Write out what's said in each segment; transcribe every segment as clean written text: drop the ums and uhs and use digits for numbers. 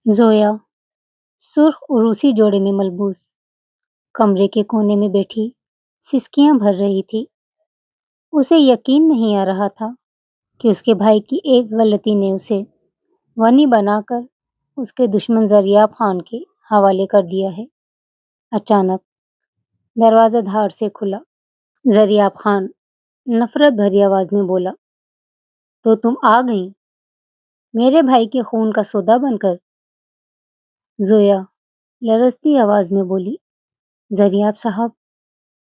زویا سرخ عروسی جوڑے میں ملبوس کمرے کے کونے میں بیٹھی سسکیاں بھر رہی تھی۔ اسے یقین نہیں آ رہا تھا کہ اس کے بھائی کی ایک غلطی نے اسے ونی بنا کر اس کے دشمن زریاب خان کے حوالے کر دیا ہے۔ اچانک دروازہ دھاڑ سے کھلا۔ زریاب خان نفرت بھری آواز میں بولا، تو تم آ گئیں میرے بھائی کے خون کا سودا بن کر؟ زویا لرزتی آواز میں بولی، زریاب صاحب،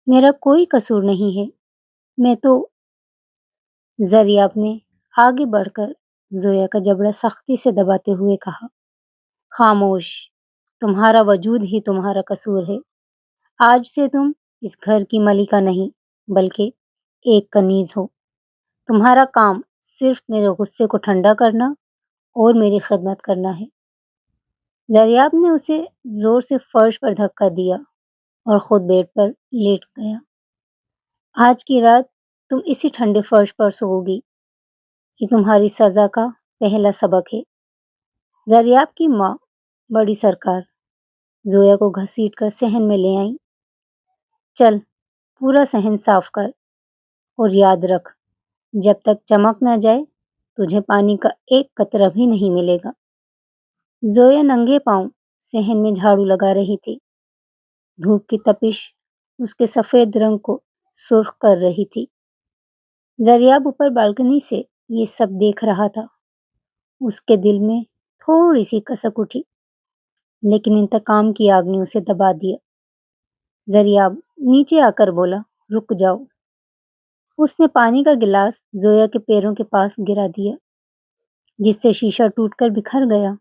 میرا کوئی قصور نہیں ہے، میں تو… زریاب نے آگے بڑھ کر زویا کا جبڑا سختی سے دباتے ہوئے کہا، خاموش، تمہارا وجود ہی تمہارا قصور ہے۔ آج سے تم اس گھر کی ملکہ نہیں بلکہ ایک کنیز ہو۔ تمہارا کام صرف میرے غصے کو ٹھنڈا کرنا اور میری خدمت کرنا ہے۔ زریاب نے اسے زور سے فرش پر دھکا دیا اور خود بیڈ پر لیٹ گیا۔ آج کی رات تم اسی ٹھنڈے فرش پر سو گی۔ یہ تمہاری سزا کا پہلا سبق ہے۔ زریاب کی ماں بڑی سرکار زویا کو گھسیٹ کر صحن میں لے آئیں۔ چل پورا صحن صاف کر اور یاد رکھ، جب تک چمک نہ جائے تجھے پانی کا ایک قطرہ بھی نہیں ملے گا۔ زویا ننگے پاؤں صحن میں جھاڑو لگا رہی تھی۔ دھوپ کی تپش اس کے سفید رنگ کو سرخ کر رہی تھی۔ زریاب اوپر بالکنی سے یہ سب دیکھ رہا تھا۔ اس کے دل میں تھوڑی سی کسک اٹھی، لیکن انتقام کی آگ نے اسے دبا دیا۔ زریاب نیچے آ کر بولا، رک جاؤ۔ اس نے پانی کا گلاس زویا کے پیروں کے پاس گرا دیا، جس سے شیشہ ٹوٹ کر بکھر گیا۔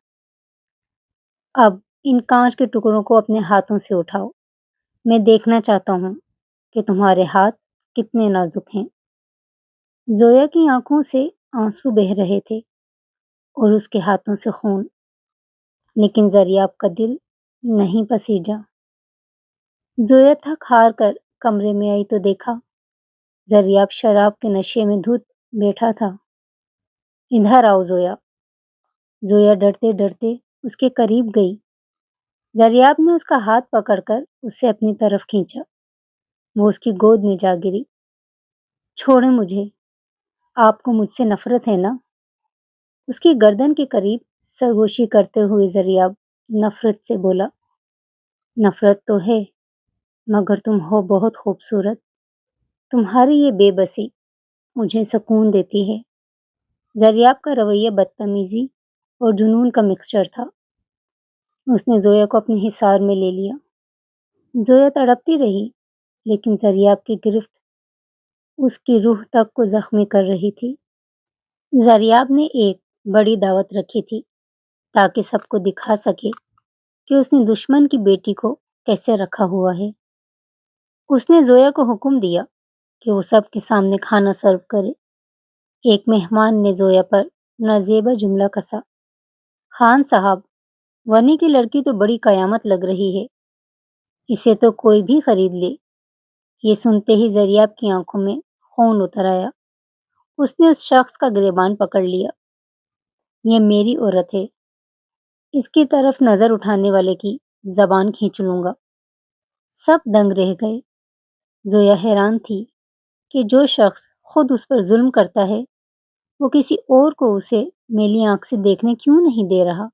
اب ان کانچ کے ٹکڑوں کو اپنے ہاتھوں سے اٹھاؤ۔ میں دیکھنا چاہتا ہوں کہ تمہارے ہاتھ کتنے نازک ہیں۔ زویا کی آنکھوں سے آنسو بہہ رہے تھے اور اس کے ہاتھوں سے خون، لیکن زریاب کا دل نہیں پسیجا۔ زویا تھک ہار کر کمرے میں آئی تو دیکھا زریاب شراب کے نشے میں دھت بیٹھا تھا۔ ادھر آؤ زویا۔ زویا ڈرتے ڈرتے اس کے قریب گئی۔ زریاب نے اس کا ہاتھ پکڑ کر اسے اپنی طرف کھینچا۔ وہ اس کی گود میں جا گری۔ چھوڑیں مجھے، آپ کو مجھ سے نفرت ہے نا؟ اس کی گردن کے قریب سرگوشی کرتے ہوئے زریاب نفرت سے بولا، نفرت تو ہے، مگر تم ہو بہت خوبصورت۔ تمہاری یہ بے بسی مجھے سکون دیتی ہے۔ زریاب کا رویہ بدتمیزی اور جنون کا مکسچر تھا۔ اس نے زویا کو اپنے حصار میں لے لیا۔ زویا تڑپتی رہی، لیکن زریاب کی گرفت اس کی روح تک کو زخمی کر رہی تھی۔ زریاب نے ایک بڑی دعوت رکھی تھی تاکہ سب کو دکھا سکے کہ اس نے دشمن کی بیٹی کو کیسے رکھا ہوا ہے۔ اس نے زویا کو حکم دیا کہ وہ سب کے سامنے کھانا سرو کرے۔ ایک مہمان نے زویا پر نازیبا جملہ کسا، خان صاحب، ونی کی لڑکی تو بڑی قیامت لگ رہی ہے، اسے تو کوئی بھی خرید لے۔ یہ سنتے ہی زریاب کی آنکھوں میں خون اتر آیا۔ اس نے اس شخص کا گریبان پکڑ لیا۔ یہ میری عورت ہے، اس کی طرف نظر اٹھانے والے کی زبان کھینچ لوں گا۔ سب دنگ رہ گئے۔ زویا حیران تھی کہ جو شخص خود اس پر ظلم کرتا ہے وہ کسی اور کو اسے میلی آنکھ سے دیکھنے کیوں نہیں دے رہا۔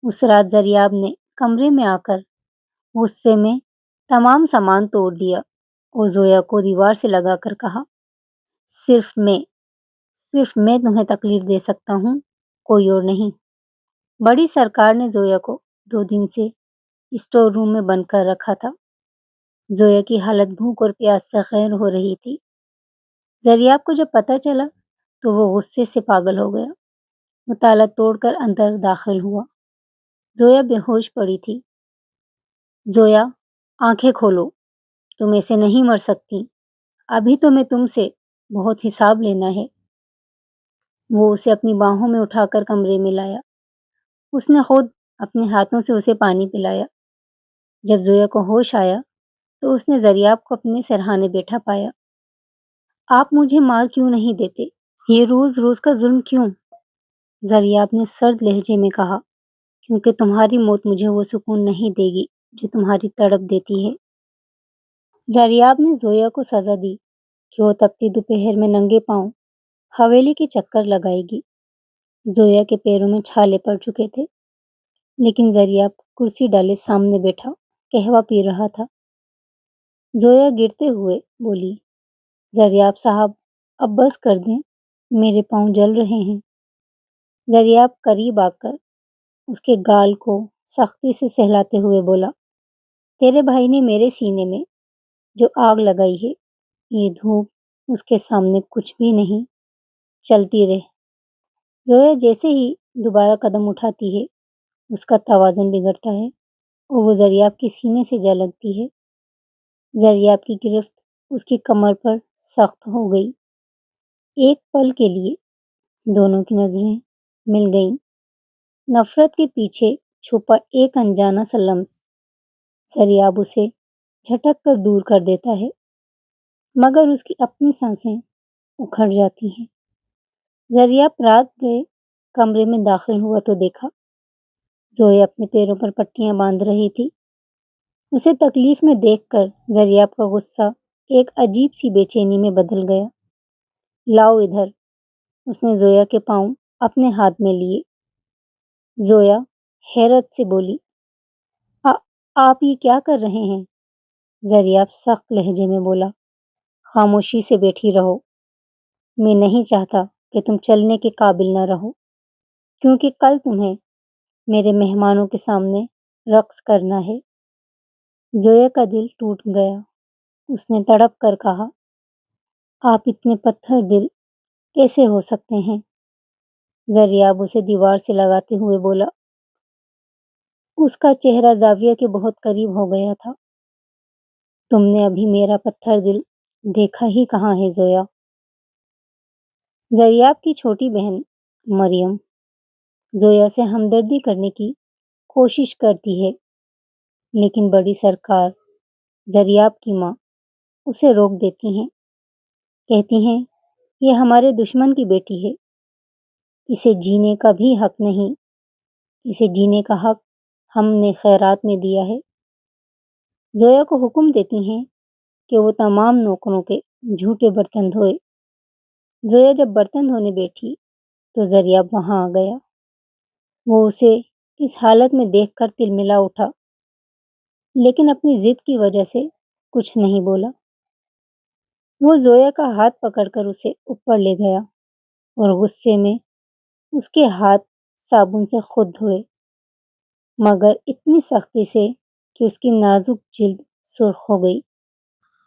اس رات زریاب نے کمرے میں آ کر غصے میں تمام سامان توڑ دیا اور زویا کو دیوار سے لگا کر کہا، صرف میں تمہیں تکلیف دے سکتا ہوں، کوئی اور نہیں۔ بڑی سرکار نے زویا کو 2 دن سے اسٹور روم میں بند کر رکھا تھا۔ زویا کی حالت بھوک اور پیاس سے غیر ہو رہی تھی۔ زریاب کو جب پتہ چلا تو وہ غصے سے پاگل ہو گیا۔ وہ تالا توڑ کر اندر داخل ہوا۔ زویا بے ہوش پڑی تھی۔ زویا، آنکھیں کھولو، تم ایسے نہیں مر سکتی، ابھی تو میں تم سے بہت حساب لینا ہے۔ وہ اسے اپنی باہوں میں اٹھا کر کمرے میں لایا۔ اس نے خود اپنے ہاتھوں سے اسے پانی پلایا۔ جب زویا کو ہوش آیا تو اس نے زریاب کو اپنے سرہانے بیٹھا پایا۔ آپ مجھے مار کیوں نہیں دیتے؟ یہ روز روز کا ظلم کیوں؟ زریاب نے سرد لہجے میں کہا، کیونکہ تمہاری موت مجھے وہ سکون نہیں دے گی جو تمہاری تڑپ دیتی ہے۔ زریاب نے زویا کو سزا دی کہ وہ تپتی دوپہر میں ننگے پاؤں حویلی کے چکر لگائے گی۔ زویا کے پیروں میں چھالے پڑ چکے تھے، لیکن زریاب کرسی ڈالے سامنے بیٹھا قہوہ پی رہا تھا۔ زویا گرتے ہوئے بولی، زریاب صاحب اب بس کر دیں، میرے پاؤں جل رہے ہیں۔ زریاب قریب آ کر اس کے گال کو سختی سے سہلاتے ہوئے بولا، تیرے بھائی نے میرے سینے میں جو آگ لگائی ہے، یہ دھوپ اس کے سامنے کچھ بھی نہیں، چلتی رہ۔ زویا جیسے ہی دوبارہ قدم اٹھاتی ہے، اس کا توازن بگڑتا ہے اور وہ زریاب کے سینے سے جا لگتی ہے۔ زریاب کی گرفت اس کی کمر پر سخت ہو گئی۔ ایک پل کے لیے دونوں کی نظریں مل گئیں۔ نفرت کے پیچھے چھپا ایک انجانا سا لمس زریاب اسے جھٹک کر دور کر دیتا ہے، مگر اس کی اپنی سانسیں اکھڑ جاتی ہیں۔ زریاب رات گئے کمرے میں داخل ہوا تو دیکھا زویا اپنے پیروں پر پٹیاں باندھ رہی تھی۔ اسے تکلیف میں دیکھ کر زریاب کا غصہ ایک عجیب سی بے چینی میں بدل گیا۔ لاؤ ادھر، اس نے زویا کے پاؤں اپنے ہاتھ میں لیے۔ زویا حیرت سے بولی، آپ یہ کیا کر رہے ہیں؟ زریاب سخت لہجے میں بولا، خاموشی سے بیٹھی رہو، میں نہیں چاہتا کہ تم چلنے کے قابل نہ رہو، کیونکہ کل تمہیں میرے مہمانوں کے سامنے رقص کرنا ہے۔ زویا کا دل ٹوٹ گیا۔ اس نے تڑپ کر کہا، آپ اتنے پتھر دل کیسے ہو سکتے ہیں؟ زریاب اسے دیوار سے لگاتے ہوئے بولا۔ اس کا چہرہ زاویہ کے بہت قریب ہو گیا تھا۔ تم نے ابھی میرا پتھر دل دیکھا ہی کہاں ہے زویا؟ زریاب کی چھوٹی بہن مریم زویا سے ہمدردی کرنے کی کوشش کرتی ہے، لیکن بڑی سرکار زریاب کی ماں اسے روک دیتی ہیں، کہتی ہیں یہ ہمارے دشمن کی بیٹی ہے، اسے جینے کا بھی حق نہیں، اسے جینے کا حق ہم نے خیرات میں دیا ہے۔ زویا کو حکم دیتی ہیں کہ وہ تمام نوکروں کے جھوٹے برتن دھوئے۔ زویا جب برتن دھونے بیٹھی تو زریاب وہاں آ گیا۔ وہ اسے اس حالت میں دیکھ کر تلملا اٹھا، لیکن اپنی ضد کی وجہ سے کچھ نہیں بولا۔ وہ زویا کا ہاتھ پکڑ کر اسے اوپر لے گیا اور غصے میں اس کے ہاتھ صابن سے خود دھوئے، مگر اتنی سختی سے کہ اس کی نازک جلد سرخ ہو گئی۔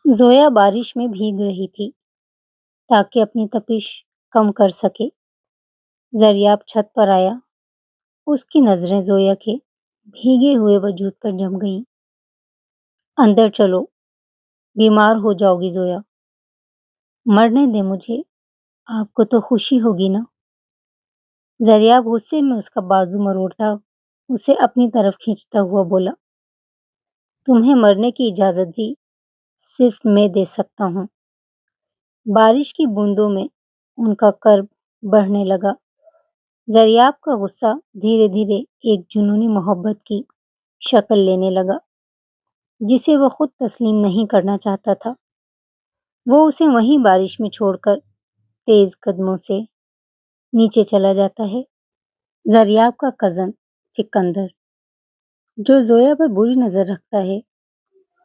زویا بارش میں بھیگ رہی تھی تاکہ اپنی تپش کم کر سکے۔ زریاب چھت پر آیا، اس کی نظریں زویا کے بھیگے ہوئے وجود پر جم گئیں۔ اندر چلو، بیمار ہو جاؤ گی زویا، مرنے دے مجھے، آپ کو تو خوشی ہوگی نا۔ زریاب غصے میں اس کا بازو مروڑتا اسے اپنی طرف کھینچتا ہوا بولا، تمہیں مرنے کی اجازت بھی صرف میں دے سکتا ہوں۔ بارش کی بوندوں میں ان کا کرب بڑھنے لگا۔ زریاب کا غصہ دھیرے دھیرے ایک جنونی محبت کی شکل لینے لگا، جسے وہ خود تسلیم نہیں کرنا چاہتا تھا۔ وہ اسے وہیں بارش میں چھوڑ کر تیز قدموں سے نیچے چلا جاتا ہے۔ زریاب کا کزن سکندر، جو زویا پر بری نظر رکھتا ہے،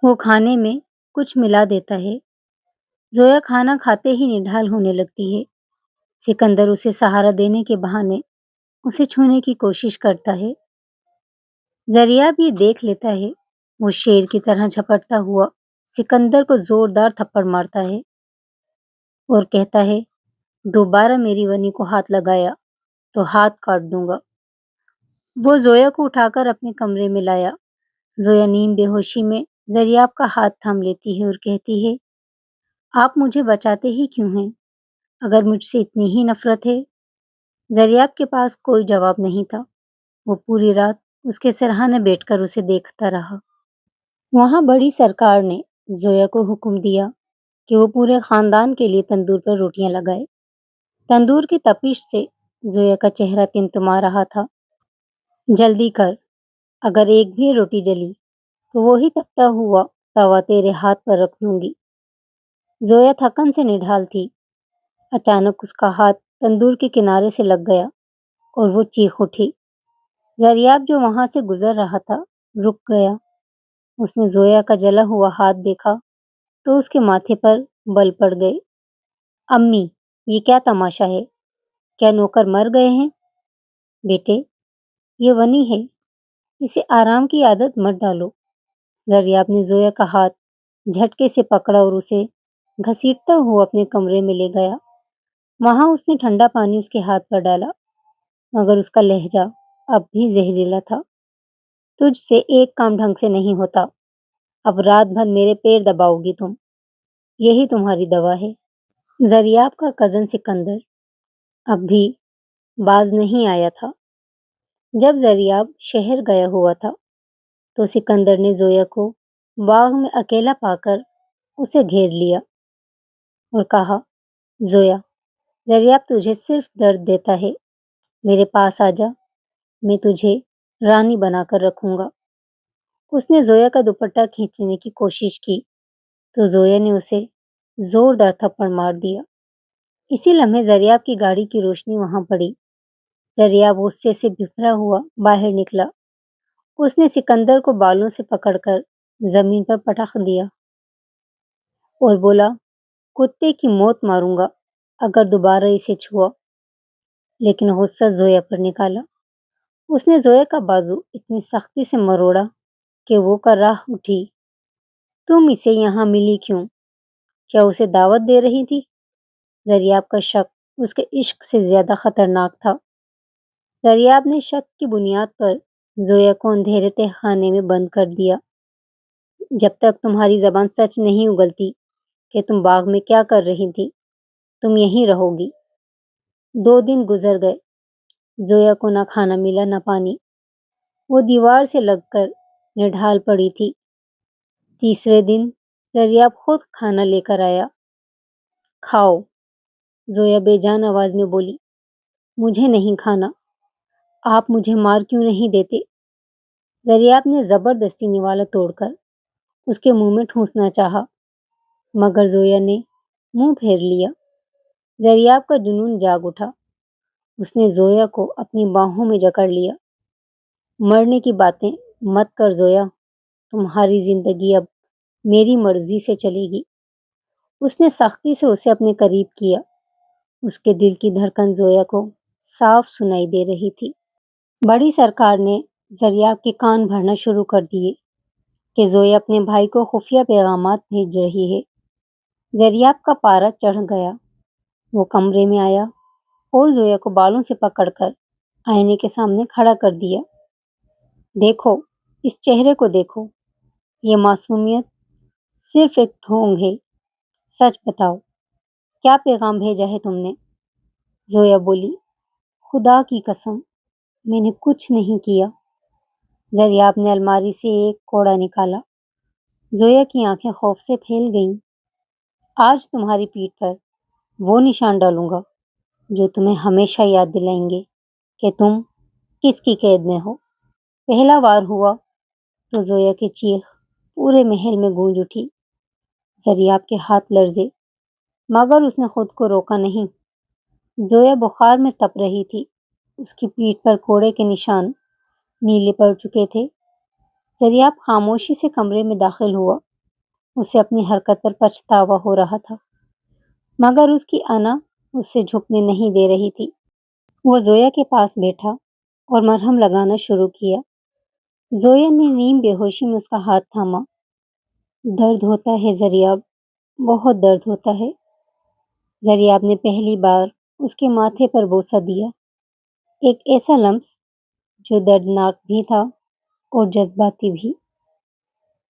وہ کھانے میں کچھ ملا دیتا ہے۔ زویا کھانا کھاتے ہی نڈھال ہونے لگتی ہے۔ سکندر اسے سہارا دینے کے بہانے اسے چھونے کی کوشش کرتا ہے۔ زریاب یہ دیکھ لیتا ہے۔ وہ شیر کی طرح جھپٹتا ہوا سکندر کو زوردار تھپڑ مارتا ہے اور کہتا ہے، دوبارہ میری ونی کو ہاتھ لگایا تو ہاتھ کاٹ دوں گا۔ وہ زویا کو اٹھا کر اپنے کمرے میں لایا۔ زویا نیم بے ہوشی میں زریاب کا ہاتھ تھام لیتی ہے اور کہتی ہے، آپ مجھے بچاتے ہی کیوں ہیں اگر مجھ سے اتنی ہی نفرت ہے؟ زریاب کے پاس کوئی جواب نہیں تھا۔ وہ پوری رات اس کے سرہانے بیٹھ کر اسے دیکھتا رہا۔ وہاں بڑی سرکار نے زویا کو حکم دیا کہ وہ پورے خاندان کے لیے تندور پر روٹیاں لگائے۔ تندور کی تپش سے زویا کا چہرہ تمتما رہا تھا، جلدی کر، اگر ایک بھی روٹی جلی تو وہی تپتا ہوا توا تیرے ہاتھ پر رکھ دوں گی۔ زویا تھکن سے نڈھال تھی۔ اچانک اس کا ہاتھ تندور کے کنارے سے لگ گیا اور وہ چیخ اٹھی۔ زریاب جو وہاں سے گزر رہا تھا رک گیا۔ اس نے زویا کا جلا ہوا ہاتھ دیکھا تو اس کے ماتھے پر بل پڑ گئے۔ امی، یہ کیا تماشا ہے؟ کیا نوکر مر گئے ہیں؟ بیٹے، یہ ونی ہے، اسے آرام کی عادت مت ڈالو۔ زریاب نے زویا کا ہاتھ جھٹکے سے پکڑا اور اسے گھسیٹتا ہوا اپنے کمرے میں لے گیا۔ وہاں اس نے ٹھنڈا پانی اس کے ہاتھ پر ڈالا، مگر اس کا لہجہ اب بھی زہریلا تھا۔ تجھ سے ایک کام ڈھنگ سے نہیں ہوتا، اب رات بھر میرے پیر دباؤ گی تم، یہی تمہاری دوا ہے۔ زریاب کا کزن سکندر اب بھی باز نہیں آیا تھا۔ جب زریاب شہر گیا ہوا تھا تو سکندر نے زویا کو باغ میں اکیلا پا کر اسے گھیر لیا اور کہا، زویا، زریاب تجھے صرف درد دیتا ہے، میرے پاس آ جا، میں تجھے رانی بنا کر رکھوں گا۔ اس نے زویا کا دوپٹہ کھینچنے کی کوشش کی تو زویا نے اسے زوردار تھپڑ مار دیا۔ اسی لمحے زریاب کی گاڑی کی روشنی وہاں پڑی۔ زریاب غصے سے بھرا ہوا باہر نکلا۔ اس نے سکندر کو بالوں سے پکڑ کر زمین پر پٹخ دیا اور بولا، کتے کی موت ماروں گا اگر دوبارہ اسے چھوا۔ لیکن غصہ زویا پر نکالا۔ اس نے زویا کا بازو اتنی سختی سے مروڑا کہ وہ کراہ اٹھی۔ تم اسے یہاں ملی کیوں؟ کیا اسے دعوت دے رہی تھی؟ زریاب کا شک اس کے عشق سے زیادہ خطرناک تھا۔ زریاب نے شک کی بنیاد پر زویا کو اندھیرے تہہ خانے میں بند کر دیا۔ جب تک تمہاری زبان سچ نہیں اگلتی کہ تم باغ میں کیا کر رہی تھی، تم یہیں رہو گی۔ 2 دن گزر گئے۔ زویا کو نہ کھانا ملا نہ پانی۔ وہ دیوار سے لگ کر نڈھال پڑی تھی۔ تیسرے دن زریاب خود کھانا لے کر آیا۔ کھاؤ، زویا بے جان آواز میں بولی۔ مجھے نہیں کھانا، آپ مجھے مار کیوں نہیں دیتے؟ زریاب نے زبردستی نوالا توڑ کر اس کے منہ میں ٹھونسنا چاہا، مگر زویا نے منہ پھیر لیا۔ زریاب کا جنون جاگ اٹھا۔ اس نے زویا کو اپنی باہوں میں جکڑ لیا۔ مرنے کی باتیں مت کر زویا، تمہاری زندگی اب میری مرضی سے چلے گی۔ اس نے سختی سے اسے اپنے قریب کیا۔ اس کے دل کی دھڑکن زویا کو صاف سنائی دے رہی تھی۔ بڑی سرکار نے زریاب کے کان بھرنا شروع کر دیے کہ زویا اپنے بھائی کو خفیہ پیغامات بھیج رہی ہے۔ زریاب کا پارا چڑھ گیا۔ وہ کمرے میں آیا اور زویا کو بالوں سے پکڑ کر آئینے کے سامنے کھڑا کر دیا۔ دیکھو، اس چہرے کو دیکھو، یہ معصومیت صرف ایک ڈھونگ ہے۔ سچ بتاؤ، کیا پیغام بھیجا ہے تم نے؟ زویا بولی، خدا کی قسم، میں نے کچھ نہیں کیا۔ زریاب نے الماری سے ایک کوڑا نکالا۔ زویا کی آنکھیں خوف سے پھیل گئیں۔ آج تمہاری پیٹھ پر وہ نشان ڈالوں گا جو تمہیں ہمیشہ یاد دلائیں گے کہ تم کس کی قید میں ہو۔ پہلا وار ہوا تو زویا کی چیخ پورے محل میں گونج اٹھی۔ زریاب کے ہاتھ لرزے، مگر اس نے خود کو روکا نہیں۔ زویا بخار میں تپ رہی تھی۔ اس کی پیٹھ پر کوڑے کے نشان نیلے پڑ چکے تھے۔ زریاب خاموشی سے کمرے میں داخل ہوا۔ اسے اپنی حرکت پر پچھتاوا ہو رہا تھا، مگر اس کی انا اسے جھکنے نہیں دے رہی تھی۔ وہ زویا کے پاس بیٹھا اور مرہم لگانا شروع کیا۔ زویا نے نیم بے ہوشی میں اس کا ہاتھ تھاما۔ درد ہوتا ہے زریاب، بہت درد ہوتا ہے۔ زریاب نے پہلی بار اس کے ماتھے پر بوسہ دیا، ایک ایسا لمس جو دردناک بھی تھا اور جذباتی بھی۔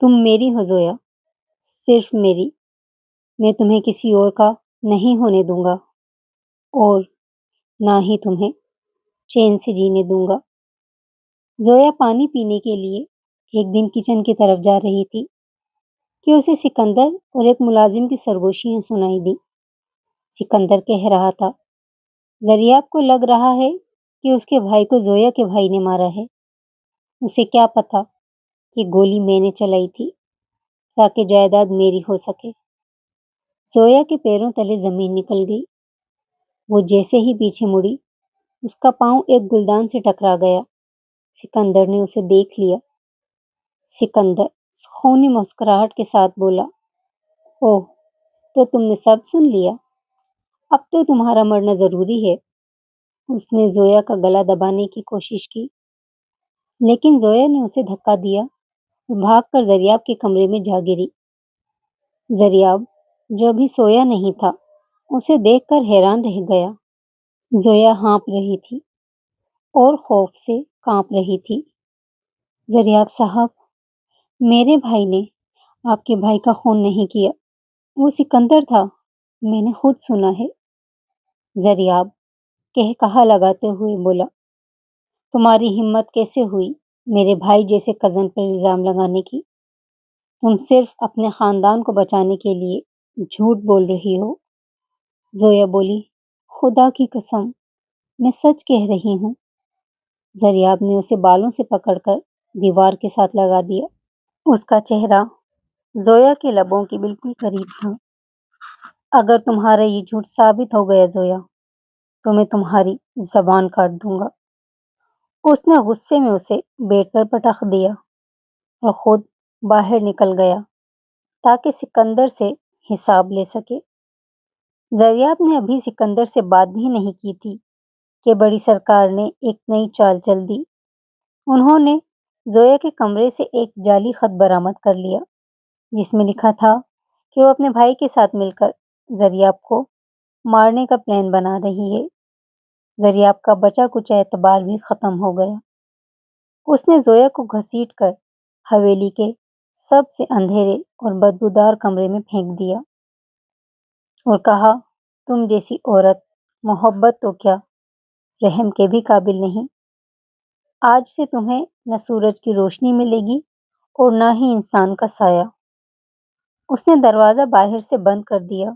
تم میری ہو زویا، صرف میری، میں تمہیں کسی اور کا نہیں ہونے دوں گا اور نہ ہی تمہیں چین سے جینے دوں گا۔ زویا پانی پینے کے لیے ایک دن کچن کی طرف جا رہی تھی کہ اسے سکندر اور ایک ملازم کی سرگوشیاں سنائی دیں۔ سکندر کہہ رہا تھا، زریاب کو لگ رہا ہے کہ اس کے بھائی کو زویا کے بھائی نے مارا ہے۔ اسے کیا پتا کہ گولی میں نے چلائی تھی تاکہ جائیداد میری ہو سکے۔ زویا کے پیروں تلے زمین نکل گئی۔ وہ جیسے ہی پیچھے مڑی، اس کا پاؤں ایک گلدان سے ٹکرا گیا۔ سکندر نے اسے دیکھ لیا۔ سکندر خونی مسکراہٹ کے ساتھ بولا، اوہ، تو تم نے سب سن لیا؟ اب تو تمہارا مرنا ضروری ہے۔ اس نے زویا کا گلا دبانے کی کوشش کی، لیکن زویا نے اسے دھکا دیا اور بھاگ کر زریاب کے کمرے میں جا گری۔ زریاب، جو ابھی سویا نہیں تھا، اسے دیکھ کر حیران رہ گیا۔ زویا ہانپ رہی تھی اور خوف سے کانپ رہی تھی۔ زریاب صاحب، میرے بھائی نے آپ کے بھائی کا خون نہیں کیا، وہ سکندر تھا، میں نے خود سنا ہے۔ زریاب کہا لگاتے ہوئے بولا، تمہاری ہمت کیسے ہوئی میرے بھائی جیسے کزن پر الزام لگانے کی؟ تم صرف اپنے خاندان کو بچانے کے لیے جھوٹ بول رہی ہو۔ زویا بولی، خدا کی قسم، میں سچ کہہ رہی ہوں۔ زریاب نے اسے بالوں سے پکڑ کر دیوار کے ساتھ لگا دیا۔ اس کا چہرہ زویا کے لبوں کے بالکل قریب تھا۔ اگر تمہارا یہ جھوٹ ثابت ہو گیا زویا، تو میں تمہاری زبان کاٹ دوں گا۔ اس نے غصے میں اسے بیڈ پر پٹخ دیا اور خود باہر نکل گیا تاکہ سکندر سے حساب لے سکے۔ زریاب نے ابھی سکندر سے بات بھی نہیں کی تھی کہ بڑی سرکار نے ایک نئی چال چل دی۔ انہوں نے زویا کے کمرے سے ایک جعلی خط برآمد کر لیا، جس میں لکھا تھا کہ وہ اپنے بھائی کے ساتھ مل کر زریاب کو مارنے کا پلان بنا رہی ہے۔ زریاب کا بچا کچا اعتبار بھی ختم ہو گیا۔ اس نے زویا کو گھسیٹ کر حویلی کے سب سے اندھیرے اور بدبودار کمرے میں پھینک دیا اور کہا، تم جیسی عورت محبت تو کیا، رحم کے بھی قابل نہیں۔ آج سے تمہیں نہ سورج کی روشنی ملے گی اور نہ ہی انسان کا سایہ۔ اس نے دروازہ باہر سے بند کر دیا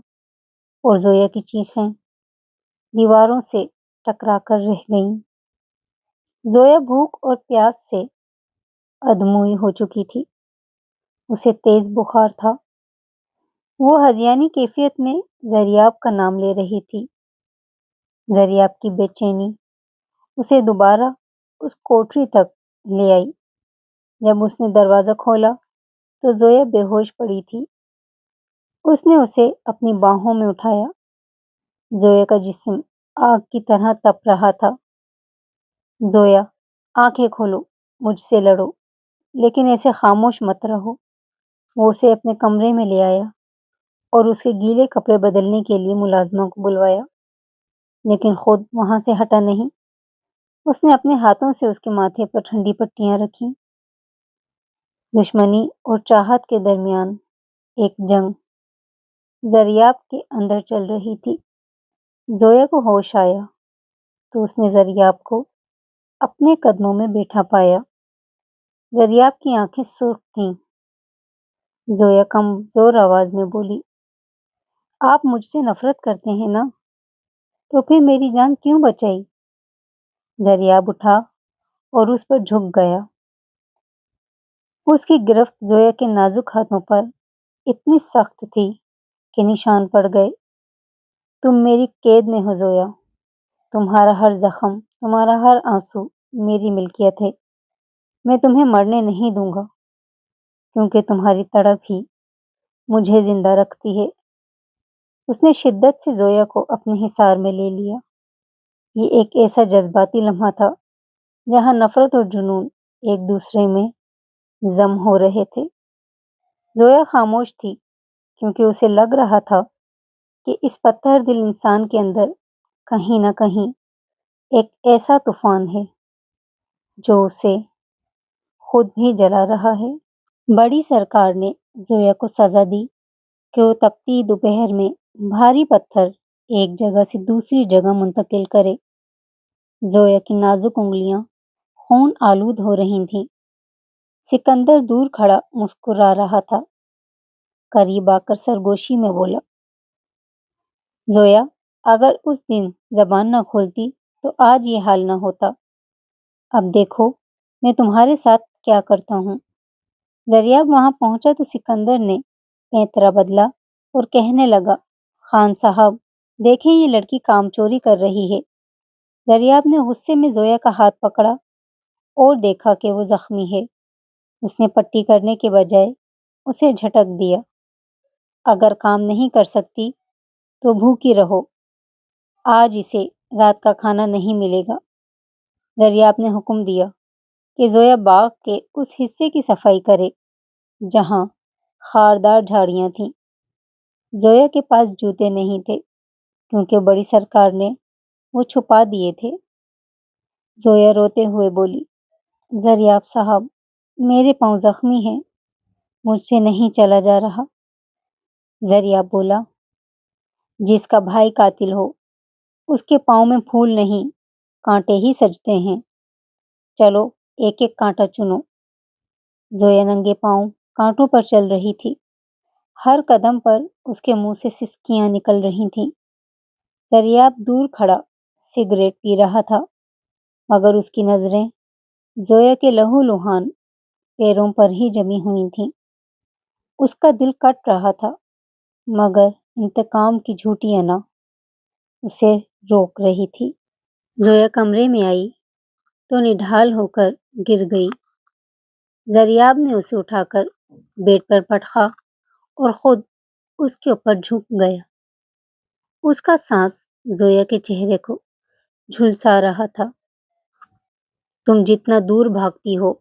اور زویا کی چیخیں دیواروں سے ٹکرا کر رہ گئیں۔ زویا بھوک اور پیاس سے ادموئی ہو چکی تھی۔ اسے تیز بخار تھا۔ وہ ہذیانی کیفیت میں زریاب کا نام لے رہی تھی۔ زریاب کی بے چینی اسے دوبارہ اس کوٹری تک لے آئی۔ جب اس نے دروازہ کھولا تو زویا بے ہوش پڑی تھی۔ اس نے اسے اپنی باہوں میں اٹھایا۔ زویا کا جسم آگ کی طرح تپ رہا تھا۔ زویا، آنکھیں کھولو، مجھ سے لڑو، لیکن ایسے خاموش مت رہو۔ وہ اسے اپنے کمرے میں لے آیا اور اس کے گیلے کپڑے بدلنے کے لیے ملازموں کو بلوایا، لیکن خود وہاں سے ہٹا نہیں۔ اس نے اپنے ہاتھوں سے اس کے ماتھے پر ٹھنڈی پٹیاں رکھیں۔ دشمنی اور چاہت کے درمیان ایک جنگ زریاب کے اندر چل رہی تھی۔ زویا کو ہوش آیا تو اس نے زریاب کو اپنے قدموں میں بیٹھا پایا۔ زریاب کی آنکھیں سرخ تھیں۔ زویا کمزور آواز میں بولی، آپ مجھ سے نفرت کرتے ہیں نا؟ تو پھر میری جان کیوں بچائی؟ زریاب اٹھا اور اس پر جھک گیا۔ اس کی گرفت زویا کے نازک ہاتھوں پر اتنی سخت تھی کہ نشان پڑ گئے۔ تم میری قید میں ہو زویا۔ تمہارا ہر زخم، تمہارا ہر آنسو میری ملکیت ہے۔ میں تمہیں مرنے نہیں دوں گا، کیونکہ تمہاری تڑپ ہی مجھے زندہ رکھتی ہے۔ اس نے شدت سے زویا کو اپنے حصار میں لے لیا۔ یہ ایک ایسا جذباتی لمحہ تھا جہاں نفرت اور جنون ایک دوسرے میں ضم ہو رہے تھے۔ زویا خاموش تھی کیونکہ اسے لگ رہا تھا کہ اس پتھر دل انسان کے اندر کہیں نہ کہیں ایک ایسا طوفان ہے جو اسے خود بھی جلا رہا ہے۔ بڑی سرکار نے زویا کو سزا دی کہ وہ تپتی دوپہر میں بھاری پتھر ایک جگہ سے دوسری جگہ منتقل کرے۔ زویا کی نازک انگلیاں خون آلود ہو رہی تھیں۔ سکندر دور کھڑا مسکرا رہا تھا۔ قریب آ کر سرگوشی میں بولا، زویا، اگر اس دن زبان نہ کھولتی تو آج یہ حال نہ ہوتا۔ اب دیکھو، میں تمہارے ساتھ کیا کرتا ہوں؟ زریاب وہاں پہنچا تو سکندر نے پیترا بدلا اور کہنے لگا، خان صاحب دیکھیں یہ لڑکی کام چوری کر رہی ہے۔ زریاب نے غصے میں زویا کا ہاتھ پکڑا اور دیکھا کہ وہ زخمی ہے۔ اس نے پٹی کرنے کے بجائے اسے جھٹک دیا۔ اگر کام نہیں کر سکتی تو بھوکی رہو، آج اسے رات کا کھانا نہیں ملے گا۔ زریاب نے حکم دیا کہ زویا باغ کے اس حصے کی صفائی کرے جہاں خاردار جھاڑیاں تھیں۔ زویا کے پاس جوتے نہیں تھے کیونکہ بڑی سرکار نے وہ چھپا دیے تھے۔ زویا روتے ہوئے بولی، زریاب صاحب میرے پاؤں زخمی ہیں، مجھ سے نہیں چلا جا رہا۔ زریاب بولا، جس کا بھائی قاتل ہو اس کے پاؤں میں پھول نہیں کانٹے ہی سجتے ہیں، چلو ایک ایک کانٹا چنو۔ زویا ننگے پاؤں کانٹوں پر چل رہی تھی، ہر قدم پر اس کے منہ سے سسکیاں نکل رہی تھیں۔ زریاب دور کھڑا سگریٹ پی رہا تھا مگر اس کی نظریں زویا کے لہو لہان پیروں پر ہی جمی ہوئی تھیں۔ اس کا دل کٹ رہا تھا مگر انتقام کی جھوٹی انا اسے روک رہی تھی۔ زویا کمرے میں آئی تو نڈھال ہو کر گر گئی۔ زریاب نے اسے اٹھا کر بیڈ پر پٹخا اور خود اس کے اوپر جھک گیا۔ اس کا سانس زویا کے چہرے کو جھلسا رہا تھا۔ تم جتنا دور بھاگتی ہو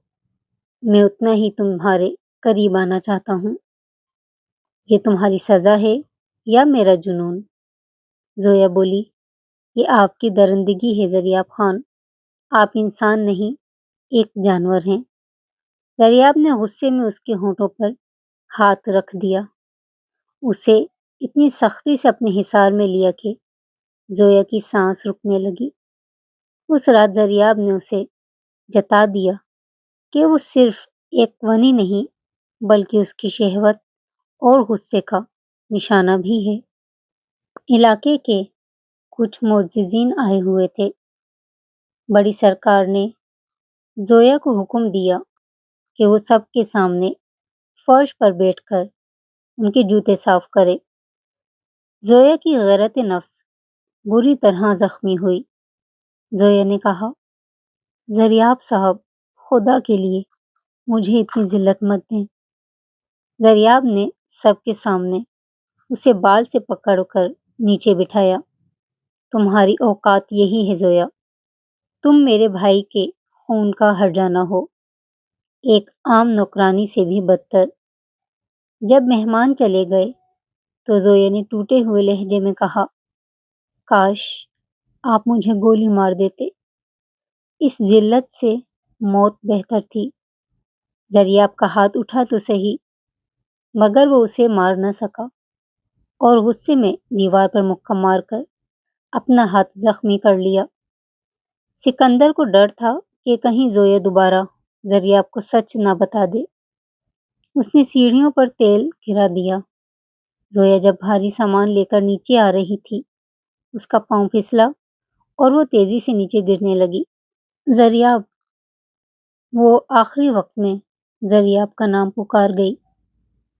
میں اتنا ہی تمہارے قریب آنا چاہتا ہوں۔ یہ تمہاری سزا ہے یا میرا جنون؟ زویا بولی، یہ آپ کی درندگی ہے زریاب خان، آپ انسان نہیں ایک جانور ہیں۔ زریاب نے غصے میں اس کے ہونٹوں پر ہاتھ رکھ دیا، اسے اتنی سختی سے اپنے حصار میں لیا کہ زویا کی سانس رکنے لگی۔ اس رات زریاب نے اسے جتا دیا کہ وہ صرف ایک ونی نہیں بلکہ اس کی شہوت اور غصے کا نشانہ بھی ہے۔ علاقے کے کچھ معززین آئے ہوئے تھے۔ بڑی سرکار نے زویا کو حکم دیا کہ وہ سب کے سامنے فرش پر بیٹھ کر ان کے جوتے صاف کرے۔ زویا کی غیرت نفس بری طرح زخمی ہوئی۔ زویا نے کہا، زریاب صاحب خدا کے لیے مجھے اتنی ذلت مت دیں۔ زریاب نے سب کے سامنے اسے بال سے پکڑ کر نیچے بٹھایا۔ تمہاری اوقات یہی ہے زویا، تم میرے بھائی کے خون کا ہرجانہ ہو، ایک عام نوکرانی سے بھی بدتر۔ جب مہمان چلے گئے تو زویا نے ٹوٹے ہوئے لہجے میں کہا، کاش آپ مجھے گولی مار دیتے، اس ذلت سے موت بہتر تھی۔ زریاب کا ہاتھ اٹھا تو صحیح مگر وہ اسے مار نہ سکا اور غصے میں دیوار پر مکہ مار کر اپنا ہاتھ زخمی کر لیا۔ سکندر کو ڈر تھا کہ کہیں زویا دوبارہ زریاب کو سچ نہ بتا دے۔ اس نے سیڑھیوں پر تیل گرا دیا۔ زویا جب بھاری سامان لے کر نیچے آ رہی تھی اس کا پاؤں پھسلا اور وہ تیزی سے نیچے گرنے لگی۔ زریاب، وہ آخری وقت میں زریاب کا نام پکار گئی۔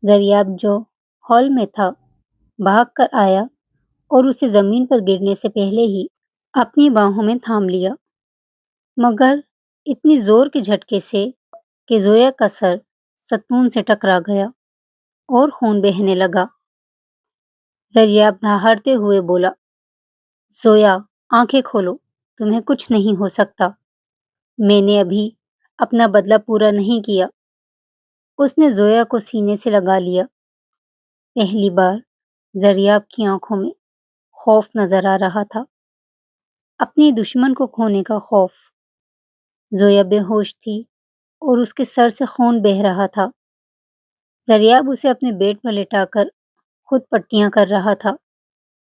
زریاب جو ہال میں تھا بھاگ کر آیا اور اسے زمین پر گرنے سے پہلے ہی اپنی باہوں میں تھام لیا مگر اتنی زور کے جھٹکے سے کہ زویا کا سر ستون سے ٹکرا گیا اور خون بہنے لگا۔ زریاب دہاڑتے ہوئے بولا، زویا آنکھیں کھولو، تمہیں کچھ نہیں ہو سکتا، میں نے ابھی اپنا بدلہ پورا نہیں کیا۔ اس نے زویا کو سینے سے لگا لیا۔ پہلی بار زریاب کی آنکھوں میں خوف نظر آ رہا تھا، اپنی دشمن کو کھونے کا خوف۔ زویا بے ہوش تھی اور اس کے سر سے خون بہہ رہا تھا۔ زریاب اسے اپنے بیڈ پر لٹا کر خود پٹیاں کر رہا تھا،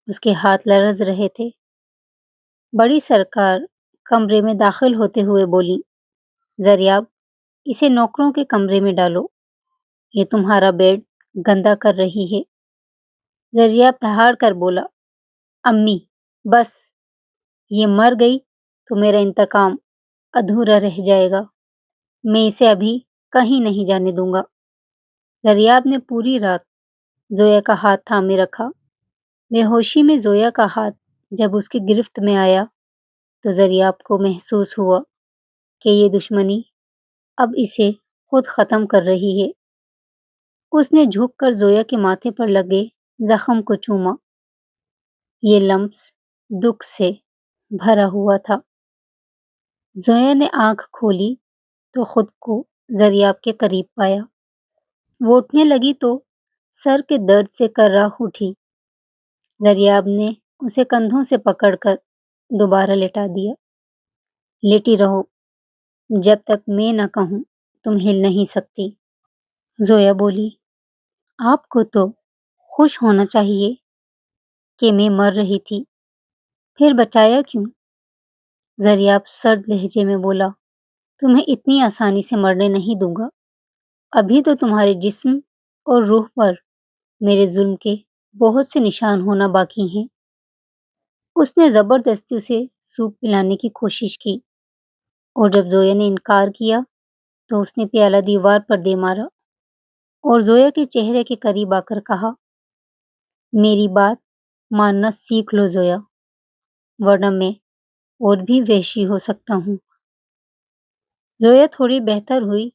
اس کے ہاتھ لرز رہے تھے۔ بڑی سرکار کمرے میں داخل ہوتے ہوئے بولی، زریاب اسے نوکروں کے کمرے میں ڈالو، یہ تمہارا بیڈ گندا کر رہی ہے۔ زریاب دہاڑ کر بولا، امی بس، یہ مر گئی تو میرا انتقام ادھورا رہ جائے گا۔ میں اسے ابھی کہیں نہیں جانے دوں گا۔ دریاب نے پوری رات زویا کا ہاتھ تھامے رکھا۔ بے ہوشی میں زویا کا ہاتھ جب اس کی گرفت میں آیا تو دریاب کو محسوس ہوا کہ یہ دشمنی اب اسے خود ختم کر رہی ہے۔ اس نے جھک کر زویا کے ماتھے پر لگے زخم کو چوما۔ یہ لمس دکھ سے بھرا ہوا تھا۔ زویا نے آنکھ کھولی تو خود کو دریاب کے قریب پایا۔ وہ اٹھنے لگی تو سر کے درد سے کراہ اٹھی۔ دریاب نے اسے کندھوں سے پکڑ کر دوبارہ لٹا دیا۔ لیٹی رہو، جب تک میں نہ کہوں تم ہل نہیں سکتی۔ زویا بولی، آپ کو تو خوش ہونا چاہیے کہ میں مر رہی تھی، پھر بچایا کیوں؟ دریاب سرد لہجے میں بولا، تمہیں اتنی آسانی سے مرنے نہیں دوں گا۔ ابھی تو تمہارے جسم اور روح پر میرے ظلم کے بہت سے نشان ہونا باقی ہیں۔ اس نے زبردستی اسے سوپ پلانے کی کوشش کی اور جب زویا نے انکار کیا تو اس نے پیالہ دیوار پر دے مارا اور زویا کے چہرے کے قریب آ کر کہا، میری بات ماننا سیکھ لو زویا، ورنہ میں اور بھی وحشی ہو سکتا ہوں۔ زویا تھوڑی بہتر ہوئی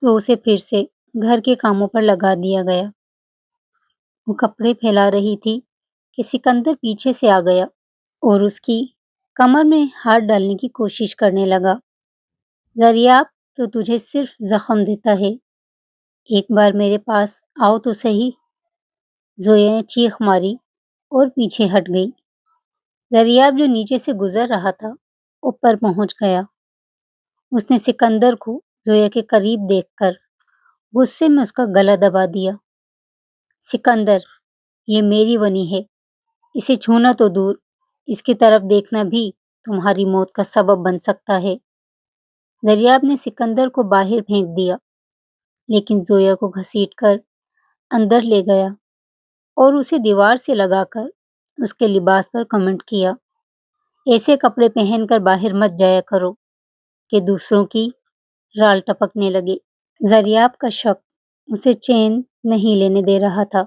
تو اسے پھر سے گھر کے کاموں پر لگا دیا گیا۔ وہ کپڑے پھیلا رہی تھی کہ سکندر پیچھے سے آ گیا اور اس کی کمر میں ہاتھ ڈالنے کی کوشش کرنے لگا۔ دریاب تو تجھے صرف زخم دیتا ہے، ایک بار میرے پاس آؤ تو صحیح۔ زویا نے چیخ ماری اور پیچھے ہٹ گئی۔ دریاب جو نیچے سے گزر رہا تھا اوپر پہنچ گیا۔ اس نے سکندر کو زویا کے قریب دیکھ کر غصے میں اس کا گلا دبا دیا۔ سکندر، یہ میری ونی ہے، اسے چھونا تو دور، اس کی طرف دیکھنا بھی تمہاری موت کا سبب بن سکتا ہے۔ دریاب نے سکندر کو باہر پھینک دیا، لیکن زویا کو گھسیٹ کر اندر لے گیا اور اسے دیوار سے لگا کر اس کے لباس پر کمنٹ کیا، ایسے کپڑے پہن کر باہر مت جایا کرو کہ دوسروں کی رال ٹپکنے لگے۔ دریاب کا شک اسے چین نہیں لینے دے رہا تھا۔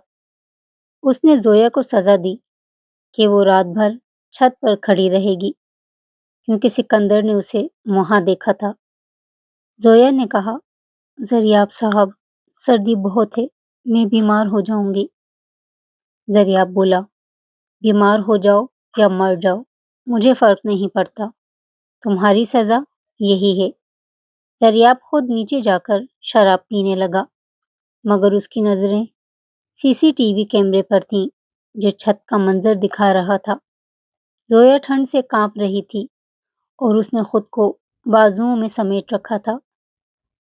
اس نے زویا کو سزا دی کہ وہ رات بھر چھت پر کھڑی رہے گی کیونکہ سکندر نے اسے وہاں دیکھا تھا۔ زویا نے کہا، دریاب صاحب، سردی بہت ہے، میں بیمار ہو جاؤں گی۔ دریاب بولا، بیمار ہو جاؤ یا مر جاؤ مجھے فرق نہیں پڑتا، تمہاری سزا یہی ہے۔ دریاب خود نیچے جا کر شراب پینے لگا، مگر اس کی نظریں سی سی ٹی وی کیمرے پر تھیں جو چھت کا منظر دکھا رہا تھا۔ زویا ٹھنڈ سے کانپ رہی تھی اور اس نے خود کو بازوؤں میں سمیٹ رکھا تھا۔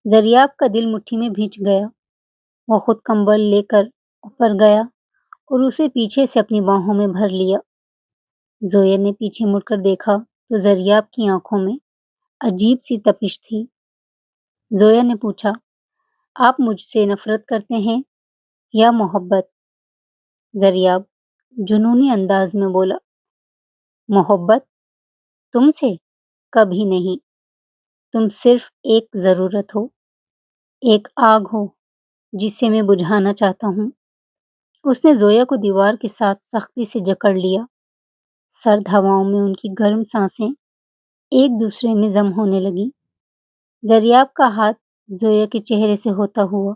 دریاب کا دل مٹھی میں بھینچ گیا۔ وہ خود کمبل لے کر اوپر گیا اور اسے پیچھے سے اپنی باہوں میں بھر لیا۔ زویا نے پیچھے مڑ کر دیکھا تو دریاب کی آنکھوں میں عجیب سی تپش تھی۔ زویا نے پوچھا، آپ مجھ سے نفرت کرتے ہیں یا محبت؟ دریاب جنونی انداز میں بولا، محبت؟ تم سے؟ کبھی نہیں، تم صرف ایک ضرورت ہو، ایک آگ ہو جسے میں بجھانا چاہتا ہوں۔ اس نے زویا کو دیوار کے ساتھ سختی سے جکڑ لیا۔ سرد ہواؤں میں ان کی گرم سانسیں ایک دوسرے میں ضم ہونے لگی۔ دریاب کا ہاتھ زویا کے چہرے سے ہوتا ہوا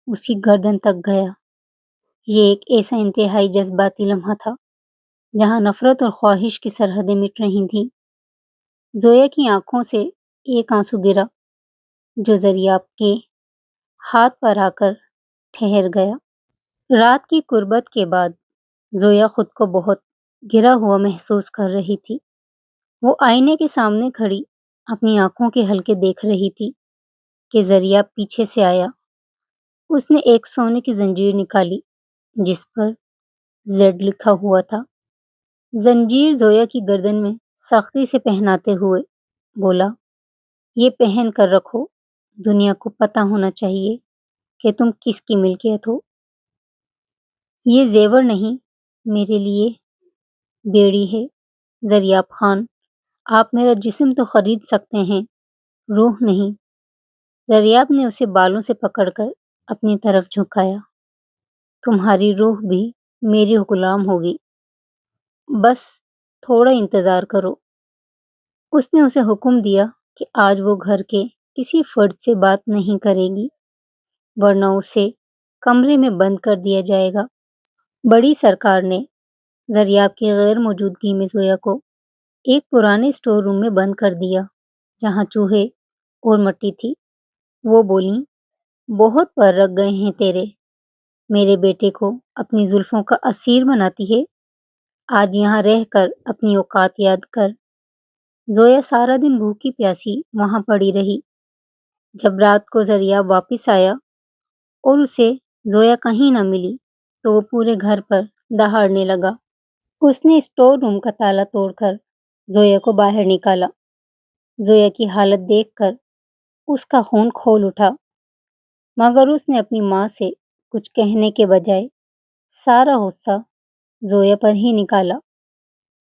اس کی گردن تک گیا۔ یہ ایک ایسا انتہائی جذباتی لمحہ تھا جہاں نفرت اور خواہش کی سرحدیں مٹ رہی تھیں۔ زویا کی آنکھوں سے ایک آنسو گرا جو دریاب کے ہاتھ پر آ کر ٹھہر گیا۔ رات کی قربت کے بعد زویا خود کو بہت گرا ہوا محسوس کر رہی تھی۔ وہ آئینے کے سامنے کھڑی اپنی آنکھوں کے حلقے دیکھ رہی تھی کہ دریاب پیچھے سے آیا۔ اس نے ایک سونے کی زنجیر نکالی جس پر زیڈ لکھا ہوا تھا۔ زنجیر زویا کی گردن میں سختی سے پہناتے ہوئے بولا، یہ پہن کر رکھو، دنیا کو پتہ ہونا چاہیے کہ تم کس کی ملکیت ہو۔ یہ زیور نہیں، میرے لیے بیڑی ہے۔ دریاب خان، آپ میرا جسم تو خرید سکتے ہیں، روح نہیں۔ دریاب نے اسے بالوں سے پکڑ کر اپنی طرف جھکایا۔ تمہاری روح بھی میری غلام ہوگی، بس تھوڑا انتظار کرو۔ اس نے اسے حکم دیا کہ آج وہ گھر کے کسی فرد سے بات نہیں کرے گی، ورنہ اسے کمرے میں بند کر دیا جائے گا۔ بڑی سرکار نے دریاب کی غیر موجودگی میں زویا کو ایک پرانے اسٹور روم میں بند کر دیا جہاں چوہے اور مٹی تھی۔ وہ بولیں، بہت پر رکھ گئے ہیں تیرے، میرے بیٹے کو اپنی زلفوں کا اسیر بناتی ہے، آج یہاں رہ کر اپنی اوقات یاد کر۔ زویا سارا دن بھوکی پیاسی وہاں پڑی رہی۔ جب رات کو دریاب واپس آیا اور اسے زویا کہیں نہ ملی تو وہ پورے گھر پر دہاڑنے لگا۔ اس نے اسٹور روم کا تالا توڑ کر زویا کو باہر نکالا۔ زویا کی حالت دیکھ کر اس کا خون کھول اٹھا، مگر اس نے اپنی ماں سے کچھ کہنے کے بجائے سارا غصہ زویا پر ہی نکالا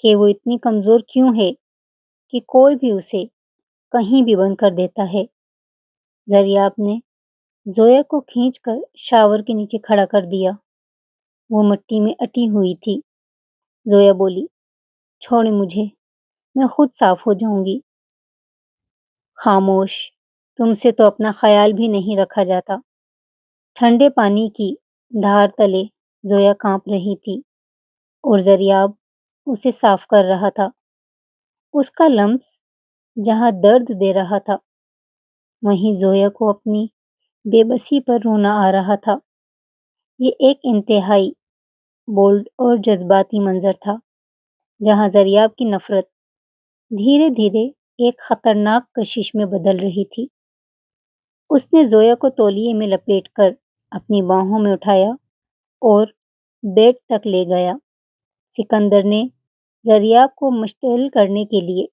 کہ وہ اتنی کمزور کیوں ہے کہ کوئی بھی اسے کہیں بھی بند کر دیتا ہے۔ دریاب نے زویا کو کھینچ کر شاور کے نیچے کھڑا کر دیا۔ وہ مٹی میں اٹی ہوئی تھی۔ زویا بولی، چھوڑے مجھے، میں خود صاف ہو جاؤں گی۔ خاموش، تم سے تو اپنا خیال بھی نہیں رکھا جاتا۔ ٹھنڈے پانی کی دھار تلے زویا کانپ رہی تھی اور دریاب اسے صاف کر رہا تھا۔ اس کا لمس جہاں درد دے رہا تھا وہیں زویا کو اپنی بے بسی پر رونا آ رہا تھا۔ یہ ایک انتہائی بولڈ اور جذباتی منظر تھا جہاں دریاب کی نفرت دھیرے دھیرے ایک خطرناک کشش میں بدل رہی تھی۔ اس نے زویا کو تولیے میں لپیٹ کر اپنی باہوں میں اٹھایا اور بیڈ تک لے گیا۔ سکندر نے دریاب کو مشتعل کرنے کے لیے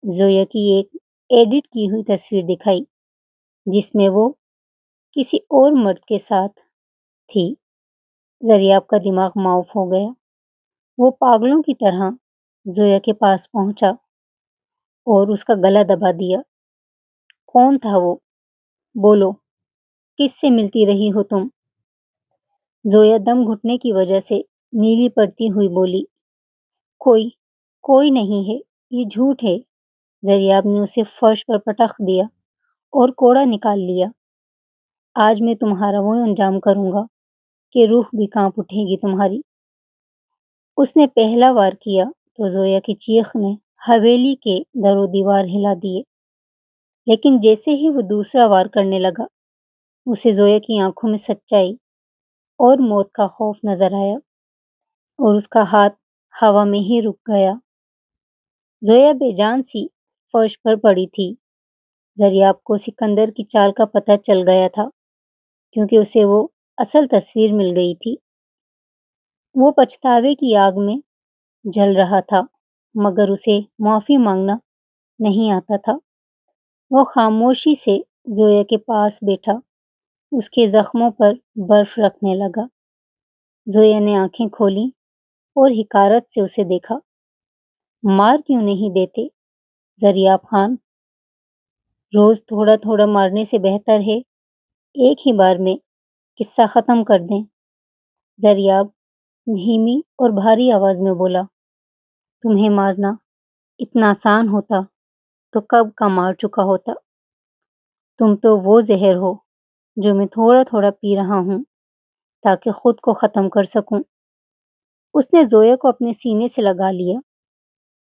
زویا کی ایک ایڈٹ کی ہوئی تصویر دکھائی جس میں وہ کسی اور مرد کے ساتھ تھی۔ دریاب کا دماغ معاف ہو گیا۔ وہ پاگلوں کی طرح زویا کے پاس پہنچا اور اس کا گلا دبا دیا۔ کون تھا وہ؟ بولو، کس سے ملتی رہی ہو تم؟ زویا دم گھٹنے کی وجہ سے نیلی پڑتی ہوئی بولی، کوئی نہیں ہے، یہ جھوٹ ہے۔ دریاب نے اسے فرش پر پٹخ دیا اور کوڑا نکال لیا۔ آج میں تمہارا وہ انجام کروں گا کہ روح بھی کانپ اٹھے گی تمہاری۔ اس نے پہلا وار کیا تو زویا کی چیخ نے حویلی کے در و دیوار ہلا دیے، لیکن جیسے ہی وہ دوسرا وار کرنے لگا اسے زویا کی آنکھوں میں سچائی اور موت کا خوف نظر آیا اور اس کا ہاتھ ہوا میں ہی رک گیا۔ زویا بے جان سی فرش پر پڑی تھی۔ دریاب کو سکندر کی چال کا پتہ چل گیا تھا کیونکہ اسے وہ اصل تصویر مل گئی تھی۔ وہ پچھتاوے کی آگ میں جل رہا تھا مگر اسے معافی مانگنا نہیں آتا تھا۔ وہ خاموشی سے زویا کے پاس بیٹھا، اس کے زخموں پر برف رکھنے لگا۔ زویا نے آنکھیں کھولیں اور حقارت سے اسے دیکھا۔ مار کیوں نہیں دیتے دریاب خان؟ روز تھوڑا تھوڑا مارنے سے بہتر ہے ایک ہی بار میں قصہ ختم کر دیں۔ دریاب دھیمی اور بھاری آواز میں بولا، تمہیں مارنا اتنا آسان ہوتا تو کب کا مار چکا ہوتا۔ تم تو وہ زہر ہو جو میں تھوڑا تھوڑا پی رہا ہوں تاکہ خود کو ختم کر سکوں۔ اس نے زویا کو اپنے سینے سے لگا لیا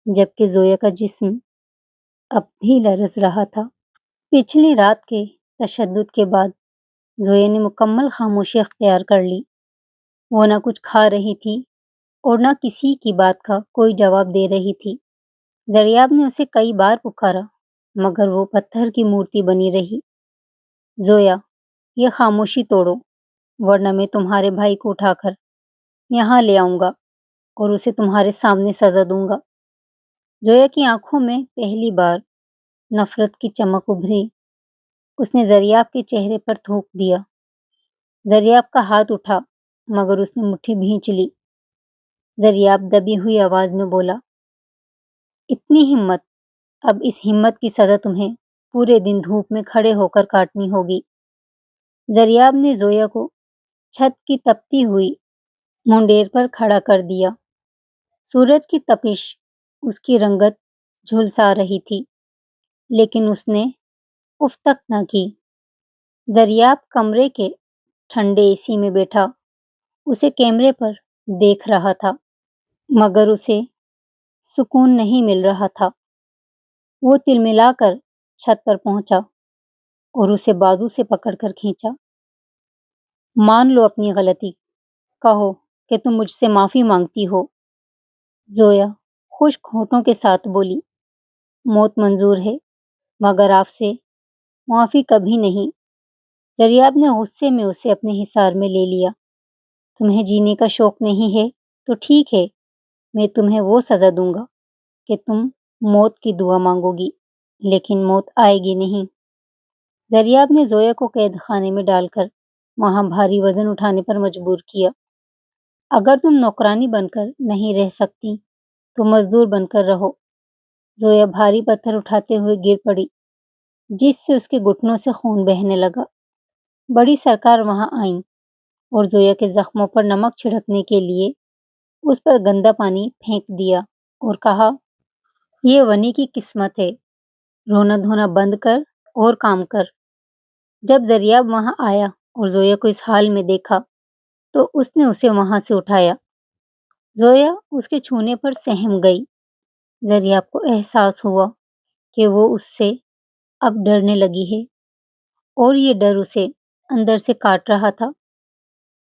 جبکہ زویا کا جسم اب بھی لرز رہا تھا۔ پچھلی رات کے تشدد کے بعد زویا نے مکمل خاموشی اختیار کر لی۔ وہ نہ کچھ کھا رہی تھی اور نہ کسی کی بات کا کوئی جواب دے رہی تھی۔ دریاب نے اسے کئی بار پکارا مگر وہ پتھر کی مورتی بنی رہی۔ زویا، یہ خاموشی توڑو ورنہ میں تمہارے بھائی کو اٹھا کر یہاں لے آؤں گا اور اسے تمہارے سامنے سزا دوں گا۔ زویا کی آنکھوں میں پہلی بار نفرت کی چمک ابھری۔ اس نے دریاب کے چہرے پر تھوک دیا۔ دریاب کا ہاتھ اٹھا مگر اس نے مٹھی بھینچ لی۔ دریاب دبی ہوئی آواز میں بولا، اتنی ہمت، اب اس ہمت کی سزا تمہیں پورے دن دھوپ میں کھڑے ہو کر کاٹنی ہوگی۔ زریاب نے زویا کو چھت کی تپتی ہوئی منڈیر پر کھڑا کر دیا۔ سورج کی تپش اس کی رنگت جھلسا رہی تھی، لیکن اس نے اف تک نہ کی۔ زریاب کمرے کے ٹھنڈے اے سی میں بیٹھا اسے کیمرے پر دیکھ رہا تھا، مگر اسے سکون نہیں مل رہا تھا۔ وہ تلملا کر چھت پر پہنچا اور اسے بازو سے پکڑ کر کھینچا۔ مان لو اپنی غلطی، کہو کہ تم مجھ سے معافی مانگتی ہو۔ زویا خشک ہونٹوں کے ساتھ بولی، موت منظور ہے مگر آپ سے معافی کبھی نہیں۔ زریاب نے غصے میں اسے اپنے حصار میں لے لیا۔ تمہیں جینے کا شوق نہیں ہے تو ٹھیک ہے، میں تمہیں وہ سزا دوں گا کہ تم موت کی دعا مانگو گی، لیکن موت آئے گی نہیں۔ زریاب نے زویا کو قید خانے میں ڈال کر وہاں بھاری وزن اٹھانے پر مجبور کیا۔ اگر تم نوکرانی بن کر نہیں رہ سکتی تو مزدور بن کر رہو۔ زویا بھاری پتھر اٹھاتے ہوئے گر پڑی، جس سے اس کے گھٹنوں سے خون بہنے لگا۔ بڑی سرکار وہاں آئیں اور زویا کے زخموں پر نمک چھڑکنے کے لیے اس پر گندا پانی پھینک دیا اور کہا، یہ ونی کی قسمت ہے، رونا دھونا بند کر اور کام کر۔ جب زریاب وہاں آیا اور زویا کو اس حال میں دیکھا تو اس نے اسے وہاں سے اٹھایا۔ زویا اس کے چھونے پر سہم گئی۔ زریاب کو احساس ہوا کہ وہ اس سے اب ڈرنے لگی ہے اور یہ ڈر اسے اندر سے کاٹ رہا تھا۔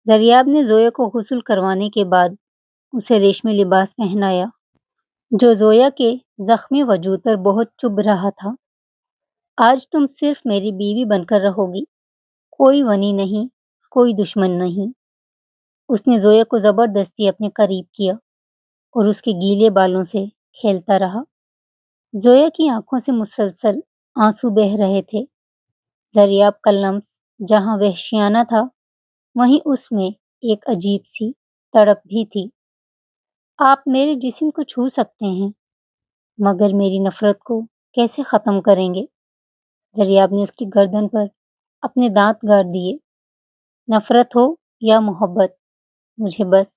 زریاب نے زویا کو غسل کروانے کے بعد اسے ریشمی لباس پہنایا جو زویا کے زخمی وجود پر بہت چبھ رہا تھا۔ آج تم صرف میری بیوی بن کر رہو گی، کوئی ونی نہیں، کوئی دشمن نہیں۔ اس نے زویا کو زبردستی اپنے قریب کیا اور اس کے گیلے بالوں سے کھیلتا رہا۔ زویا کی آنکھوں سے مسلسل آنسو بہہ رہے تھے۔ زریاب کا لمس جہاں وحشیانہ تھا وہیں اس میں ایک عجیب سی تڑپ بھی تھی۔ آپ میرے جسم کو چھو سکتے ہیں مگر میری نفرت کو کیسے ختم کریں گے؟ زریاب نے اس کی گردن پر اپنے دانت گاڑ دیے۔ نفرت ہو یا محبت، مجھے بس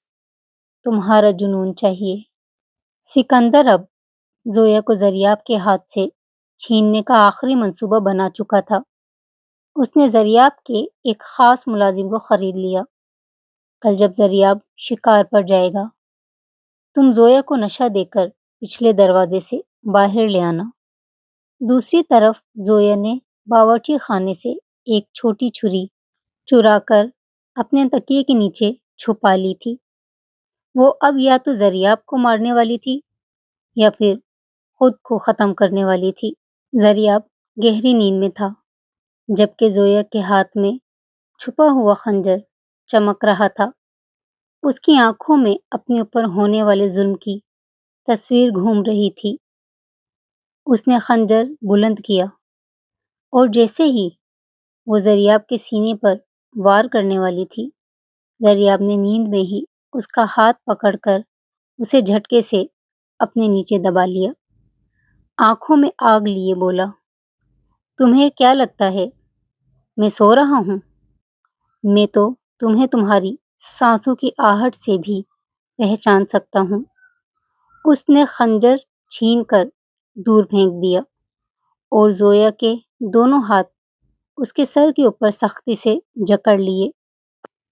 تمہارا جنون چاہیے۔ سکندر اب زویا کو زریاب کے ہاتھ سے چھیننے کا آخری منصوبہ بنا چکا تھا۔ اس نے زریاب کے ایک خاص ملازم کو خرید لیا۔ کل جب زریاب شکار پر جائے گا، تم زویا کو نشہ دے کر پچھلے دروازے سے باہر لے آنا۔ دوسری طرف زویا نے باورچی خانے سے ایک چھوٹی چھری چرا کر اپنے تکیے کے نیچے چھپا لی تھی۔ وہ اب یا تو زریاب کو مارنے والی تھی یا پھر خود کو ختم کرنے والی تھی۔ زریاب گہری نیند میں تھا جبکہ زویا کے ہاتھ میں چھپا ہوا خنجر چمک رہا تھا۔ اس کی آنکھوں میں اپنے اوپر ہونے والے ظلم کی تصویر گھوم رہی تھی۔ اس نے خنجر بلند کیا اور جیسے ہی وہ زریاب کے سینے پر وار کرنے والی تھی، زریاب نے نیند میں ہی اس کا ہاتھ پکڑ کر اسے جھٹکے سے اپنے نیچے دبا لیا۔ آنکھوں میں آگ لیے بولا، تمہیں کیا لگتا ہے میں سو رہا ہوں؟ میں تو تمہیں تمہاری سانسوں کی آہٹ سے بھی پہچان سکتا ہوں۔ اس نے خنجر چھین کر دور پھینک دیا اور زویا کے دونوں ہاتھ اس کے سر کے اوپر سختی سے جکڑ لیے۔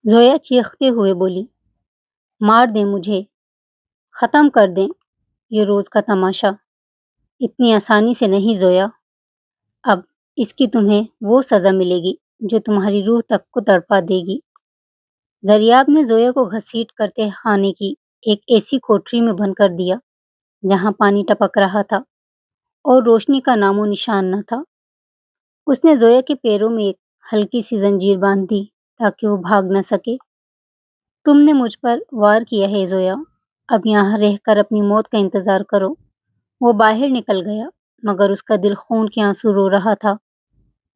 زویا چیختے ہوئے بولی، مار دیں مجھے، ختم کر دیں یہ روز کا تماشا۔ اتنی آسانی سے نہیں زویا، اب اس کی تمہیں وہ سزا ملے گی جو تمہاری روح تک کو تڑپا دے گی۔ زریاب نے زویا کو گھسیٹ کر تہہ خانے کی ایک ایسی کوٹری میں بند کر دیا جہاں پانی ٹپک رہا تھا اور روشنی کا نام و نشان نہ تھا۔ اس نے زویا کے پیروں میں ایک ہلکی سی زنجیر باندھ دی تاکہ وہ بھاگ نہ سکے۔ تم نے مجھ پر وار کیا ہے زویا، اب یہاں رہ کر اپنی موت کا انتظار کرو۔ وہ باہر نکل گیا مگر اس کا دل خون کے آنسو رو رہا تھا۔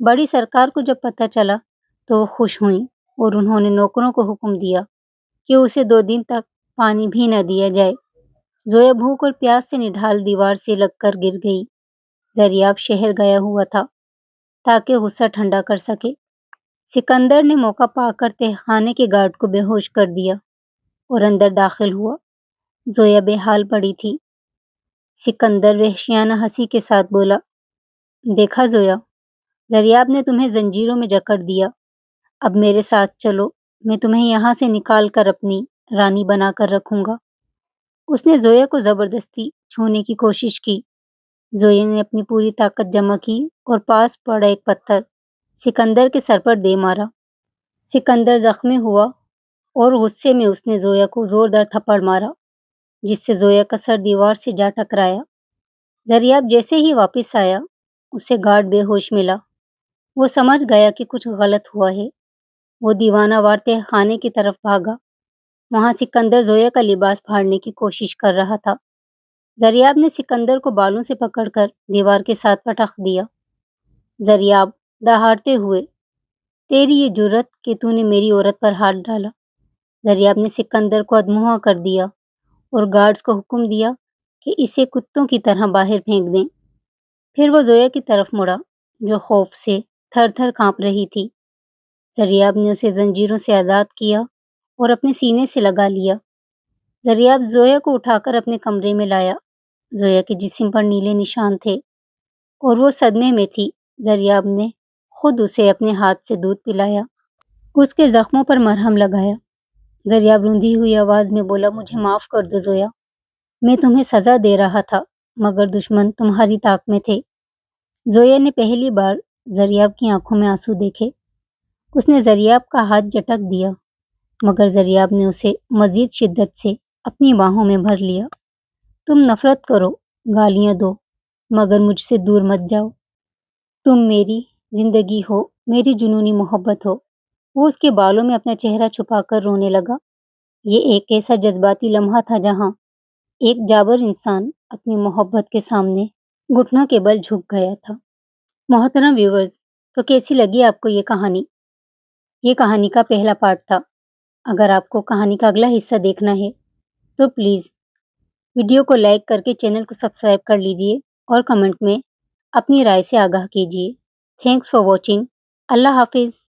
بڑی سرکار کو جب پتہ چلا تو وہ خوش ہوئیں اور انہوں نے نوکروں کو حکم دیا کہ اسے 2 دن تک پانی بھی نہ دیا جائے۔ زویا بھوک اور پیاس سے نڈھال دیوار سے لگ کر گر گئی۔ زریاب شہر گیا ہوا تھا تاکہ غصہ ٹھنڈا کر سکے۔ سکندر نے موقع پا کر تہہ خانے کے گارڈ کو بے ہوش کر دیا اور اندر داخل ہوا۔ زویا بے حال پڑی تھی۔ سکندر وحشیانہ ہنسی کے ساتھ بولا، دیکھا زویا، دریاب نے تمہیں زنجیروں میں جکڑ دیا۔ اب میرے ساتھ چلو، میں تمہیں یہاں سے نکال کر اپنی رانی بنا کر رکھوں گا۔ اس نے زویا کو زبردستی چھونے کی کوشش کی۔ زویا نے اپنی پوری طاقت جمع کی اور پاس پڑا ایک پتھر سکندر کے سر پر دے مارا۔ سکندر زخمی ہوا اور غصے میں اس نے زویا کو زوردار تھپڑ مارا، جس سے زویا کا سر دیوار سے جا ٹکرایا۔ دریاب جیسے ہی واپس آیا، اسے گارڈ بے ہوش ملا۔ وہ سمجھ گیا کہ کچھ غلط ہوا ہے۔ وہ دیوانہ وار تہہ خانے کی طرف بھاگا۔ وہاں سکندر زویا کا لباس پھاڑنے کی کوشش کر رہا تھا۔ دریاب نے سکندر کو بالوں سے پکڑ کر دیوار کے ساتھ پٹخ دیا۔ دریاب دہاڑتے ہوئے، تیری یہ جرت کہ تو نے میری عورت پر ہاتھ ڈالا۔ دریاب نے سکندر کو ادمخا کر دیا اور گارڈز کو حکم دیا کہ اسے کتوں کی طرح باہر پھینک دیں۔ پھر وہ زویا کی طرف مڑا، جو خوف سے تھر تھر کانپ رہی تھی۔ دریاب نے اسے زنجیروں سے آزاد کیا اور اپنے سینے سے لگا لیا۔ دریاب زویا کو اٹھا کر اپنے کمرے میں لایا۔ زویا کے جسم پر نیلے نشان تھے اور وہ صدمے میں تھی۔ دریاب نے خود اسے اپنے ہاتھ سے دودھ پلایا، اس کے زخموں پر مرہم لگایا۔ دریاب روندھی ہوئی آواز میں بولا، مجھے معاف کر دو زویا، میں تمہیں سزا دے رہا تھا، مگر دشمن تمہاری طاق میں تھے۔ زویا نے پہلی بار دریاب کی آنکھوں میں آنسو دیکھے۔ اس نے دریاب کا ہاتھ جھٹک دیا، مگر دریاب نے اسے مزید شدت سے اپنی باہوں میں بھر لیا۔ تم نفرت کرو، گالیاں دو، مگر مجھ سے دور مت جاؤ۔ تم میری زندگی ہو، میری جنونی محبت ہو۔ وہ اس کے بالوں میں اپنا چہرہ چھپا کر رونے لگا۔ یہ ایک ایسا جذباتی لمحہ تھا جہاں ایک جابر انسان اپنی محبت کے سامنے گھٹنوں کے بل جھک گیا تھا۔ محترم ویورز، تو کیسی لگی آپ کو یہ کہانی؟ یہ کہانی کا پہلا پارٹ تھا۔ اگر آپ کو کہانی کا اگلا حصہ دیکھنا ہے تو پلیز ویڈیو کو لائک کر کے چینل کو سبسکرائب کر لیجئے اور کمنٹ میں اپنی رائے سے آگاہ کیجئے۔ Thanks for watching. اللہ حافظ۔